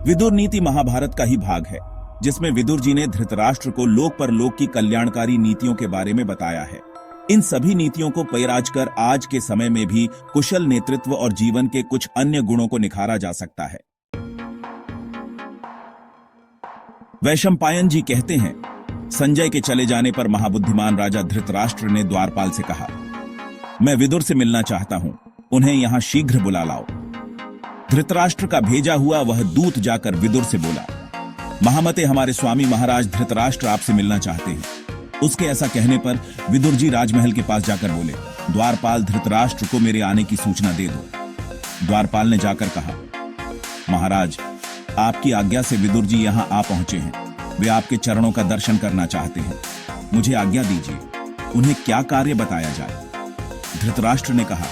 विदुर नीति महाभारत का ही भाग है, जिसमें विदुर जी ने धृतराष्ट्र को लोक परलोक की कल्याणकारी नीतियों के बारे में बताया है। इन सभी नीतियों को पैराज कर आज के समय में भी कुशल नेतृत्व और जीवन के कुछ अन्य गुणों को निखारा जा सकता है। वैशंपायन जी कहते हैं, संजय के चले जाने पर महाबुद्धिमान राजा धृतराष्ट्र ने द्वारपाल से कहा, मैं विदुर से मिलना चाहता हूं, उन्हें यहां शीघ्र बुला लाओ। धृतराष्ट्र का भेजा हुआ वह दूत जाकर विदुर से बोला, महामते हमारे स्वामी महाराज धृतराष्ट्र आपसे मिलना चाहते हैं। उसके ऐसा कहने पर विदुर जी राजमहल के पास जाकर बोले, द्वारपाल धृतराष्ट्र को मेरे आने की सूचना दे दो। द्वारपाल ने जाकर कहा, महाराज आपकी आज्ञा से विदुर जी यहां आ पहुंचे हैं। वे आपके चरणों का दर्शन करना चाहते हैं। मुझे आज्ञा दीजिए, उन्हें क्या कार्य बताया जाए। धृतराष्ट्र ने कहा,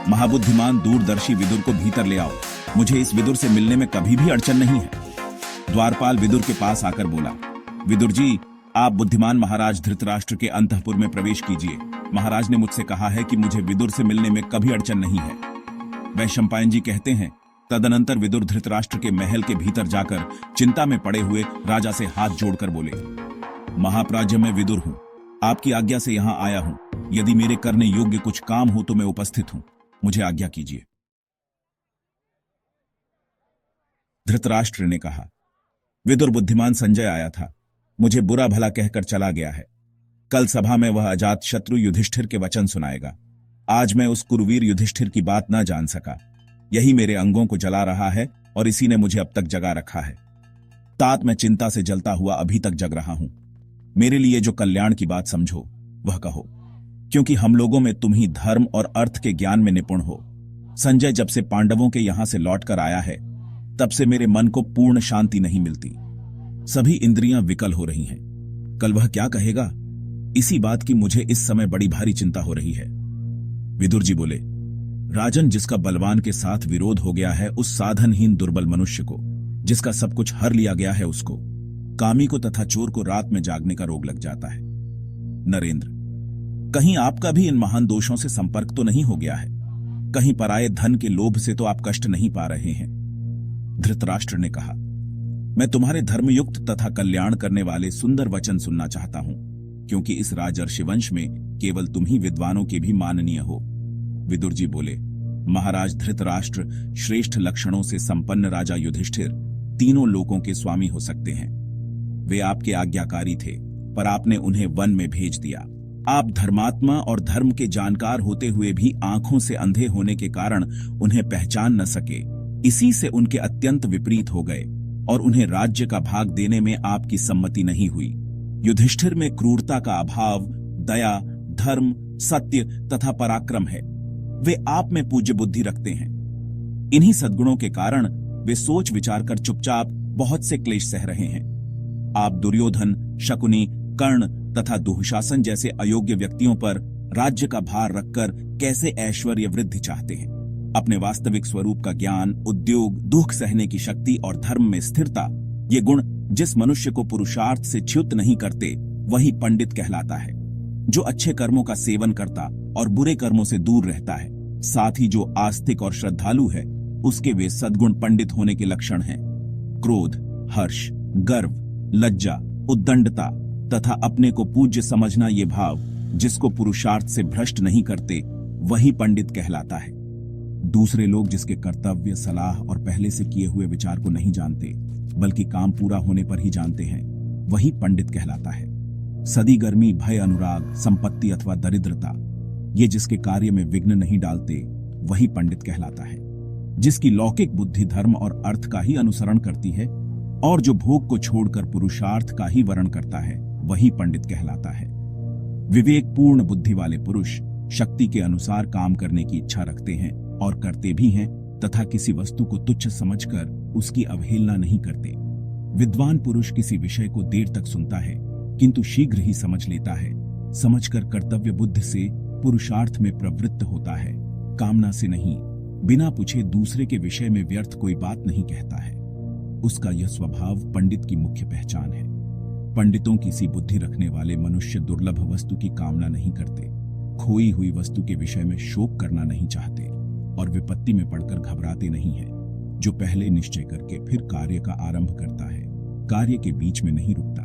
महाबुद्धिमान दूरदर्शी विदुर को भीतर ले आओ। मुझे इस विदुर से मिलने में कभी भी अड़चन नहीं है। द्वारपाल विदुर के पास आकर बोला, विदुर जी आप बुद्धिमान महाराज धृतराष्ट्र के अंतःपुर में प्रवेश कीजिए। महाराज ने मुझसे कहा है कि मुझे विदुर से मिलने में कभी अड़चन नहीं है। वैशंपायन जी कहते हैं, तदनंतर विदुर धृतराष्ट्र के महल के भीतर जाकर चिंता में पड़े हुए राजा से हाथ जोड़कर बोले, महाप्राज्य मैं विदुर हूं, आपकी आज्ञा से यहां आया हूं। यदि मेरे करने योग्य कुछ काम हो तो मैं उपस्थित हूं, मुझे आज्ञा कीजिए। धृतराष्ट्र ने कहा, विदुर बुद्धिमान संजय आया था, मुझे बुरा भला कहकर चला गया है। कल सभा में वह अजात शत्रु युधिष्ठिर के वचन सुनाएगा। आज मैं उस कुरुवीर युधिष्ठिर की बात न जान सका। यही मेरे अंगों को जला रहा है और इसी ने मुझे अब तक जगा रखा है। तात मैं चिंता से जलता हुआ अभी तक जग रहा हूं। मेरे लिए जो कल्याण की बात समझो वह कहो, क्योंकि हम लोगों में तुम ही धर्म और अर्थ के ज्ञान में निपुण हो। संजय जब से पांडवों के यहां से लौटकर आया है, तब से मेरे मन को पूर्ण शांति नहीं मिलती। सभी इंद्रियां विकल हो रही हैं। कल वह क्या कहेगा, इसी बात की मुझे इस समय बड़ी भारी चिंता हो रही है। विदुर जी बोले, राजन जिसका बलवान के साथ विरोध हो गया है, उस साधनहीन दुर्बल मनुष्य को, जिसका सब कुछ हर लिया गया है, उसको, कामी को तथा चोर को रात में जागने का रोग लग जाता है। नरेंद्र, कहीं आपका भी इन महान दोषों से संपर्क तो नहीं हो गया है? कहीं पराये धन के लोभ से तो आप कष्ट नहीं पा रहे हैं? धृतराष्ट्र ने कहा, मैं तुम्हारे धर्मयुक्त तथा कल्याण करने वाले सुंदर वचन सुनना चाहता हूं, क्योंकि इस राजर्षि वंश में केवल तुम ही विद्वानों के भी माननीय हो। विदुर जी बोले, महाराज धृतराष्ट्र श्रेष्ठ लक्षणों से संपन्न राजा युधिष्ठिर तीनों लोकों के स्वामी हो सकते हैं। वे आपके आज्ञाकारी थे, पर आपने उन्हें वन में भेज दिया। आप धर्मात्मा और धर्म के जानकार होते हुए भी आंखों से अंधे होने के कारण उन्हें पहचान न सके। इसी से उनके अत्यंत विपरीत हो गए और उन्हें राज्य का भाग देने में आपकी सम्मति नहीं हुई। युधिष्ठिर में क्रूरता का अभाव, दया, धर्म, सत्य तथा पराक्रम है। वे आप में पूज्य बुद्धि रखते हैं। इन्हीं सद्गुणों के कारण वे सोच विचार कर चुपचाप बहुत से क्लेश सह रहे हैं। आप दुर्योधन, शकुनी, कर्ण तथा दुःशासन जैसे अयोग्य व्यक्तियों पर राज्य का भार रखकर कैसे ऐश्वर्य वृद्धि चाहते हैं? अपने वास्तविक स्वरूप का ज्ञान, उद्योग, दुख सहने की शक्ति और धर्म में स्थिरता, ये गुण जिस मनुष्य को पुरुषार्थ से च्युत नहीं करते, वही पंडित कहलाता है। जो अच्छे कर्मों का सेवन करता और बुरे कर्मों से दूर रहता है, साथ ही जो आस्तिक और श्रद्धालु है, उसके वे सद्गुण पंडित होने के लक्षण हैं। क्रोध, हर्ष, गर्व, लज्जा, उद्दंडता तथा अपने को पूज्य समझना, ये भाव जिसको पुरुषार्थ से भ्रष्ट नहीं करते, वही पंडित कहलाता है। दूसरे लोग जिसके कर्तव्य, सलाह और पहले से किए हुए विचार को नहीं जानते, बल्कि काम पूरा होने पर ही जानते हैं, वही पंडित कहलाता है। सदी गर्मी, भय, अनुराग, संपत्ति अथवा दरिद्रता, ये जिसके कार्य में विघ्न नहीं डालते, वही पंडित कहलाता है। जिसकी लौकिक बुद्धि धर्म और अर्थ का ही अनुसरण करती है और जो भोग को छोड़कर पुरुषार्थ का ही वर्ण करता है, वही पंडित कहलाता है। विवेकपूर्ण बुद्धि वाले पुरुष शक्ति के अनुसार काम करने की इच्छा रखते हैं और करते भी हैं, तथा किसी वस्तु को तुच्छ समझकर उसकी अवहेलना नहीं करते। विद्वान पुरुष किसी विषय को देर तक सुनता है, किंतु शीघ्र ही समझ लेता है। समझकर कर्तव्य बुद्धि से पुरुषार्थ में प्रवृत्त होता है, कामना से नहीं। बिना पूछे दूसरे के विषय में व्यर्थ कोई बात नहीं कहता है। उसका यह स्वभाव पंडित की मुख्य पहचान है। पंडितों की सी बुद्धि रखने वाले मनुष्य दुर्लभ वस्तु की कामना नहीं करते, खोई हुई वस्तु के विषय में शोक करना नहीं चाहते और विपत्ति में पड़कर घबराते नहीं हैं। जो पहले निश्चय करके फिर कार्य का आरंभ करता है, कार्य के बीच में नहीं रुकता,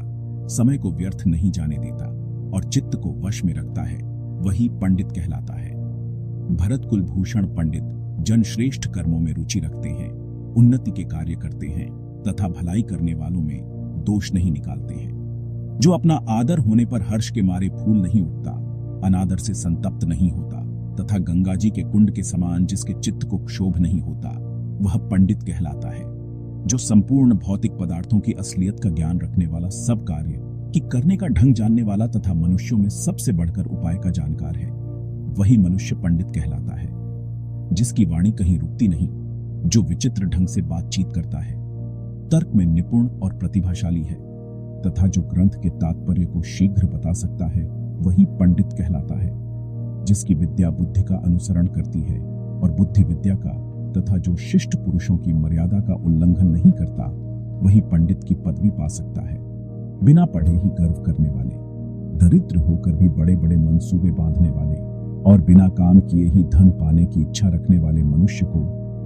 समय को व्यर्थ नहीं जाने देता और चित्त को वश में रखता है, वही पंडित कहलाता है। भरत कुलभूषण पंडित जनश्रेष्ठ कर्मों में रुचि रखते हैं, उन्नति के कार्य करते हैं तथा भलाई करने वालों में दोष नहीं निकालते हैं। जो अपना आदर होने पर हर्ष के मारे फूल नहीं उठता, अनादर से संतप्त नहीं होता तथा गंगा जी के कुंड के समान जिसके चित्त को क्षोभ नहीं होता, वह पंडित कहलाता है। जो संपूर्ण भौतिक पदार्थों की असलियत का ज्ञान रखने वाला, सब कार्य की करने का ढंग जानने वाला तथा मनुष्यों में सबसे बढ़कर उपाय का जानकार है, वही मनुष्य पंडित कहलाता है। जिसकी वाणी कहीं रुकती नहीं, जो विचित्र ढंग से बातचीत करता है, तर्क में निपुण और प्रतिभाशाली है तथा जो ग्रंथ के तात्पर्य को शीघ्र बता सकता है, वही पंडित कहलाता है। जिसकी विद्या बुद्धि का अनुसरण करती है और बुद्धि विद्या का तथा जो शिष्ट पुरुषों की मर्यादा का उल्लंघन नहीं करता, वही पंडित की पदवी पा सकता है। बिना पढ़े ही गर्व करने वाले, दरिद्र होकर भी बड़े बड़े मंसूबे बांधने वाले और बिना काम किए ही धन पाने की इच्छा रखने वाले मनुष्य को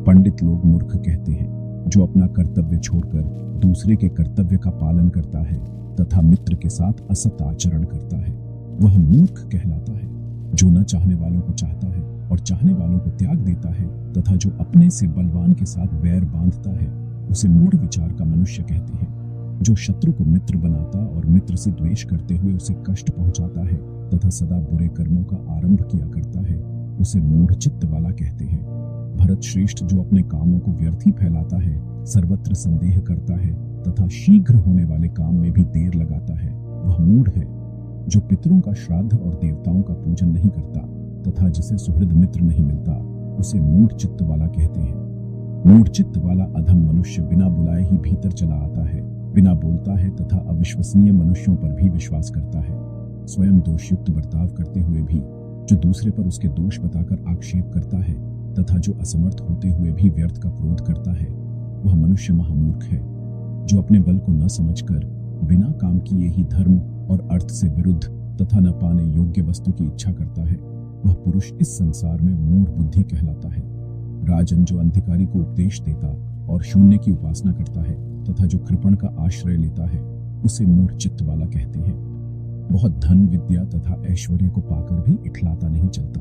पंडित लोग मूर्ख कहते हैं। जो अपना कर्तव्य छोड़कर दूसरे के कर्तव्य का पालन करता है तथा मित्र के साथ असत आचरण करता है, वह मूर्ख कहलाता है। जो न चाहने वालों को चाहता है और चाहने वालों को त्याग देता है तथा जो अपने से बलवान के साथ बैर बांधता है, उसे मूढ़ विचार का मनुष्य कहते हैं। जो शत्रु को मित्र बनाता और मित्र से द्वेष करते हुए उसे कष्ट पहुंचाता है तथा सदा बुरे कर्मों का आरंभ किया करता है, उसे मूढ़ चित्त वाला कहते हैं। भरत श्रेष्ठ जो अपने कामों को व्यर्थ ही फैलाता है, सर्वत्र संदेह करता है तथा शीघ्र होने वाले काम में भी देर लगाता है, वह मूढ़ है। जो पितरों का श्राद्ध और देवताओं का पूजन नहीं करता तथा जिसे सुहृद मित्र नहीं मिलता, उसे मूढ़ चित्त वाला कहते हैं। मूढ़ चित्त वाला अधम मनुष्य बिना बुलाए ही भीतर चला आता है, बिना बोलता है तथा अविश्वसनीय मनुष्यों पर भी विश्वास करता है। स्वयं दोषयुक्त बर्ताव करते हुए भी जो दूसरे पर उसके दोष बताकर आक्षेप करता है तथा जो असमर्थ होते हुए भी व्यर्थ का क्रोध करता है, वह मनुष्य महामूर्ख है। जो अपने बल को न समझकर बिना काम किए ही धर्म और अर्थ से विरुद्ध तथा न पाने योग्य वस्तु की इच्छा करता है, वह पुरुष इस संसार में मूढ़ बुद्धि कहलाता है। राजन जो अंधिकारी को उपदेश देता और शून्य की उपासना करता है तथा जो कृपण का आश्रय लेता है, उसे मूढ़ चित्त वाला कहते हैं। बहुत धन विद्या तथा ऐश्वर्य को पाकर भी इठलाता नहीं चलता,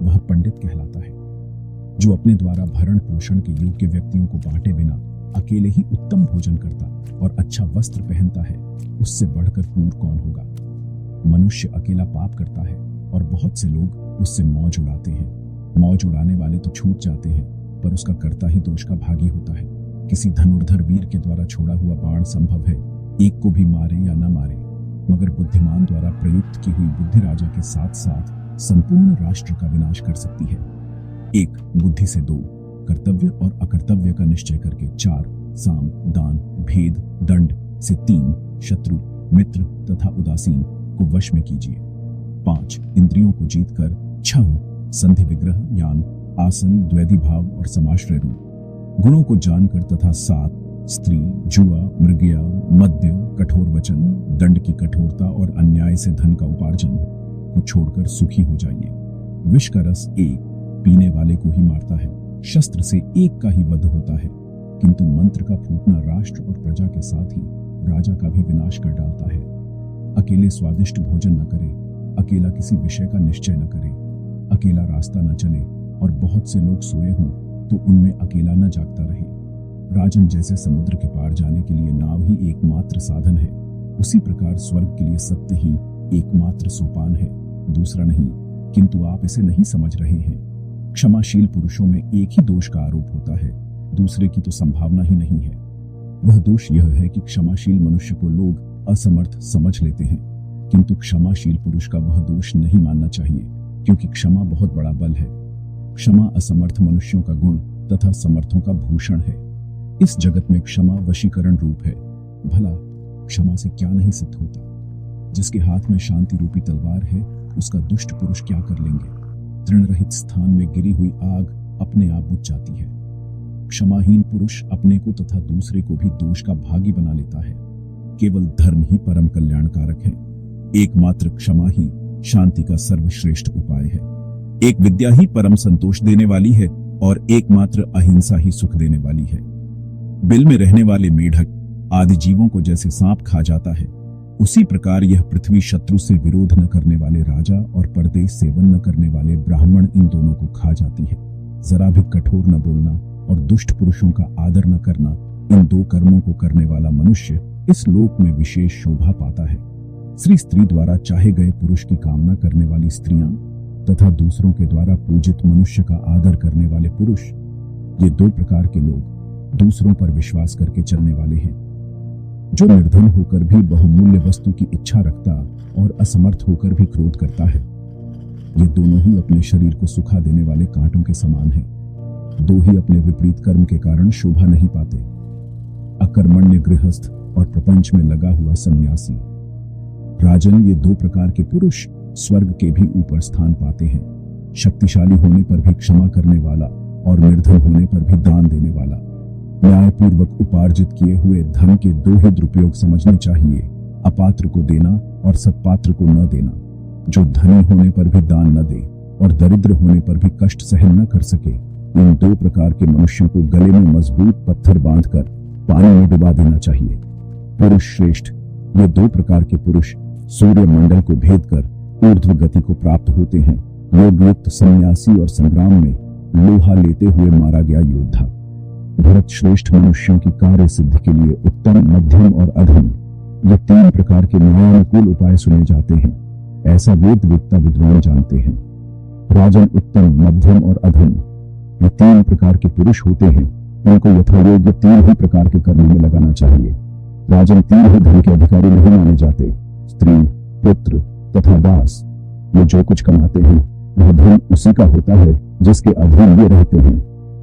वह पंडित कहलाता है। जो अपने द्वारा भरण पोषण के योग्य व्यक्तियों को बांटे बिना अकेले ही उत्तम भोजन करता और अच्छा वस्त्र पहनता है, उससे बढ़कर क्रूर कौन होगा। मनुष्य अकेला पाप करता है और बहुत से लोग उससे मौज उड़ाते हैं। मौज उड़ाने वाले तो छूट जाते हैं, पर उसका कर्ता ही दोष का भागी होता है। किसी धनुर्धर वीर के द्वारा छोड़ा हुआ बाण संभव है, एक को भी मारे या न मारे, मगर बुद्धिमान द्वारा प्रयुक्त की हुई बुद्धि राजा के साथ साथ संपूर्ण राष्ट्र का विनाश कर सकती है। 1 बुद्धि से 2 कर्तव्य और अकर्तव्य का निश्चय करके, 4 साम दान भेद दंड से 3 शत्रु मित्र तथा उदासीन को वश में कीजिए। 5 इंद्रियों को जीतकर, 6 संधि विग्रह यान आसन द्वैधी भाव और समाश्रय रूप गुणों को जानकर तथा 7 स्त्री जुआ मृगया मद्य कठोर वचन दंड की कठोरता और अन्याय से धन का उपार्जन को छोड़कर सुखी हो जाइए। विष का रस एक पीने वाले को ही मारता है, शस्त्र से एक का ही वध होता है, किंतु मंत्र का फूटना राष्ट्र और प्रजा के साथ ही राजा का भी विनाश कर डालता है। अकेले स्वादिष्ट भोजन न करे, अकेला किसी विषय का निश्चय न करे, अकेला रास्ता न चले और बहुत से लोग सोए हों तो उनमें अकेला न जागता रहे। राजन जैसे समुद्र के पार जाने के लिए नाव ही एकमात्र साधन है, उसी प्रकार स्वर्ग के लिए सत्य ही एकमात्र सोपान है, दूसरा नहीं। किंतु आप इसे नहीं समझ रहे हैं। क्षमाशील पुरुषों में एक ही दोष का आरोप होता है, दूसरे की तो संभावना ही नहीं है। वह दोष यह है कि क्षमाशील मनुष्य को लोग असमर्थ समझ लेते हैं, किंतु क्षमाशील पुरुष का वह दोष नहीं मानना चाहिए, क्योंकि क्षमा बहुत बड़ा बल है। क्षमा असमर्थ मनुष्यों का गुण तथा समर्थों का भूषण है। इस जगत में क्षमा वशीकरण रूप है। भला क्षमा से क्या नहीं सिद्ध होता। जिसके हाथ में शांति रूपी तलवार है, उसका दुष्ट पुरुष क्या कर लेंगे। तृण रहित स्थान में गिरी हुई आग अपने आप बुझ जाती है। क्षमाहीन पुरुष अपने को तथा दूसरे को भी दोष का भागी बना लेता है। केवल धर्म ही परम कल्याणकारक है। एकमात्र क्षमा ही शांति का सर्वश्रेष्ठ उपाय है। एक विद्या ही परम संतोष देने वाली है और एकमात्र अहिंसा ही सुख देने वाली है। बिल में रहने वाले मेढक आदि जीवों को जैसे सांप खा जाता है, उसी प्रकार यह पृथ्वी शत्रु से विरोध न करने वाले राजा और परदेश सेवन न करने वाले ब्राह्मण इन दोनों को खा जाती है। जरा भी कठोर न बोलना और दुष्ट पुरुषों का आदर न करना, इन दो कर्मों को करने वाला मनुष्य इस लोक में विशेष शोभा पाता है। स्त्री द्वारा चाहे गए पुरुष की कामना करने वाली स्त्रियां तथा दूसरों के द्वारा पूजित मनुष्य का आदर करने वाले पुरुष, ये दो प्रकार के लोग दूसरों पर विश्वास करके चलने वाले हैं। जो निर्धन होकर भी बहुमूल्य वस्तु की इच्छा रखता और असमर्थ होकर भी क्रोध करता है, ये दोनों ही अपने शरीर को सुखा देने वाले कांटों के समान हैं। दो ही अपने विपरीत कर्म के कारण शोभा नहीं पाते, अकर्मण्य गृहस्थ और प्रपंच में लगा हुआ सन्यासी। राजन, ये दो प्रकार के पुरुष स्वर्ग के भी ऊपर स्थान पाते हैं। शक्तिशाली होने पर भी क्षमा करने वाला और निर्धन होने पर भी दान देने वाला। न्यायपूर्वक उपार्जित किए हुए धन के दो ही दुरुपयोग समझने चाहिए, अपात्र को देना और सत्पात्र को न देना। जो धनी होने पर भी दान न दे और दरिद्र होने पर भी कष्ट सहन न कर सके, इन दो प्रकार के मनुष्यों को गले में मजबूत पत्थर बांधकर पानी में डुबा देना चाहिए। पुरुष श्रेष्ठ, ये दो प्रकार के पुरुष सूर्य मंडल को भेद कर ऊर्ध्व गति को प्राप्त होते हैं। योगयुक्त सन्यासी और संग्राम में लोहा लेते हुए मारा गया योद्धा। भरत श्रेष्ठ, मनुष्यों की कार्य सिद्धि के लिए उत्तम, मध्यम और अधम, ये तीन प्रकार के न्यायानुकूल उपाय सुने जाते हैं। ऐसा वेद वेत्ता विद्वान जानते हैं। राजन, उत्तम, मध्यम और अधम, ये तीन प्रकार के पुरुष होते हैं। इनको यथायोग्य तीन ही प्रकार के कर्म में लगाना चाहिए। राजन, तीन ही धन के अधिकारी नहीं माने जाते। स्त्री, पुत्र तथा दास, ये जो कुछ कमाते हैं वह धन उसी का होता है जिसके अधीन ये रहते हैं।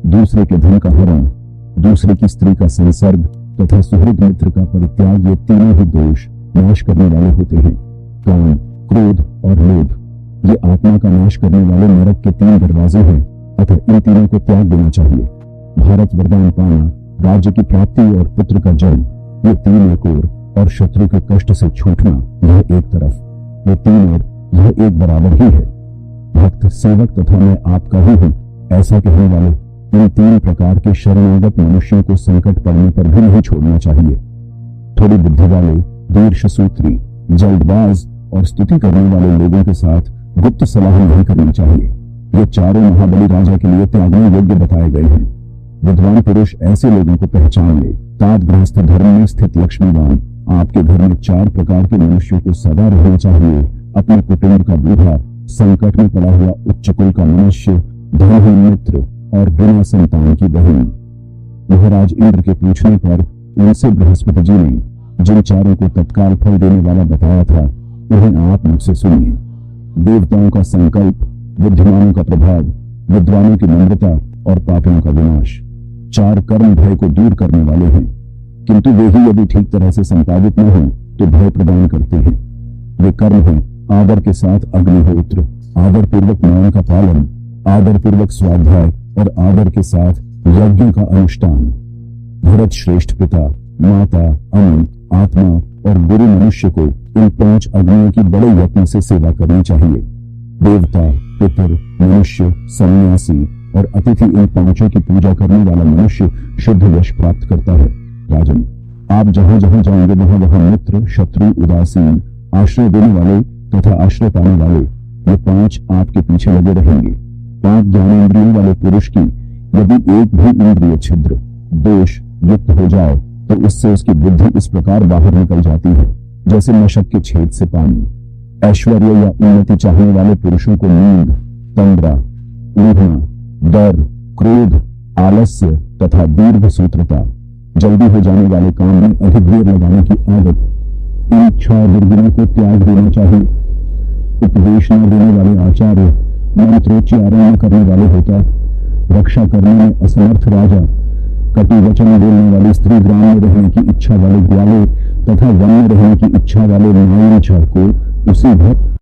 दूसरे के धन का हरण, दूसरे की स्त्री का संसर्ग तथा सुहृद मित्र का परित्याग, ये तीनों ही दोष नाश करने वाले होते हैं। काम, क्रोध और लोभ, ये आत्मा का नाश करने वाले नरक के तीन दरवाजे हैं, अतः इन तीनों को त्याग देना चाहिए। भारत वरदान पाना, राज्य की प्राप्ति और पुत्र का जन्म, ये तीन एक ओर, और शत्रु के कष्ट से छूटना यह एक तरफ। ये तीन ओर यह एक बराबर ही है। भक्त, सेवक तथा मैं आपका ही हूँ, ऐसा कहने वाले इन तीन प्रकार के शरणागत मनुष्यों को संकट पड़ने पर भी नहीं छोड़ना चाहिए। थोड़ी बुद्धि वाले, दीर्घसूत्री, जल्दबाज और स्तुति करने वाले लोगों के साथ गुप्त सलाह नहीं करनी चाहिए। ये चारों महाबली राजा के लिए त्यागने योग्य बताए गए हैं। विद्वान पुरुष ऐसे लोगों को पहचान ले। तात गृहस्थ धर्म में स्थित लक्ष्मीवान, आपके घर में चार प्रकार के मनुष्यों को सदा रहना चाहिए। अपने कुटुंब का बूढ़ा, संकट में पड़ा हुआ उच्च कुल का मनुष्य, धनहीन मित्र और बिना संतान की बहन। महाराज इंद्र के पूछने पर उनसे बृहस्पति जी ने जिन चारों को तत्काल फल देने वाला बताया था, उन्हें आप मुझसे सुनिए। देवताओं का संकल्प, बुद्धिमानों का प्रभाव, विद्वानों की नम्रता और पापियों का विनाश। चार कर्म भय को दूर करने वाले हैं, किंतु वे ही यदि ठीक तरह से संपादित न हो तो भय प्रदान करते हैं। वे कर्म हैं आदर के साथ अग्निहोत्र, आदर पूर्वक मौन का पालन, आदर पूर्वक स्वाध्याय और आदर के साथ यज्ञों का अनुष्ठान। भरत श्रेष्ठ, पिता, माता, अम्म, आत्मा और गुरु मनुष्य को इन 5 अग्नियों की बड़े यत्न से सेवा करनी चाहिए। देवता, पितर, मनुष्य, सन्यासी और अतिथि, इन 5 की पूजा करने वाला मनुष्य शुद्ध यश प्राप्त करता है। राजन, आप जहां जहां जाएंगे वहां वहां मित्र, शत्रु, उदासीन, आश्रय देने वाले तथा आश्रय पाने वाले, ये 5 आपके पीछे लगे रहेंगे। 5 ज्ञानेंद्रियों वाले पुरुष की यदि एक भी इंद्रिय छिद्र, दोष युक्त हो जाए तो उससे उसकी बुद्धि इस प्रकार बाहर निकल जाती है जैसे मशक के छेद से पानी। ऐश्वर्य या उन्नति चाहने वाले पुरुषों को नींद, तंद्रा, ऊहना, डर, क्रोध, आलस्य तथा दीर्घ सूत्रता, जल्दी हो जाने वाले काम में अधिक देर लगाने की आदत, इन 6 दुर्गुणों को त्याग देना चाहिए। उपदेश न देने वाले आचार्य, मंत्रोच्चारण न करने वाले होता, रक्षा करने में असमर्थ राजा, कटु वचन बोलने वाली स्त्री, ग्राम में रहने की इच्छा वाले ग्वाले तथा वन में रहने की इच्छा वाले नायन को उसी भक्त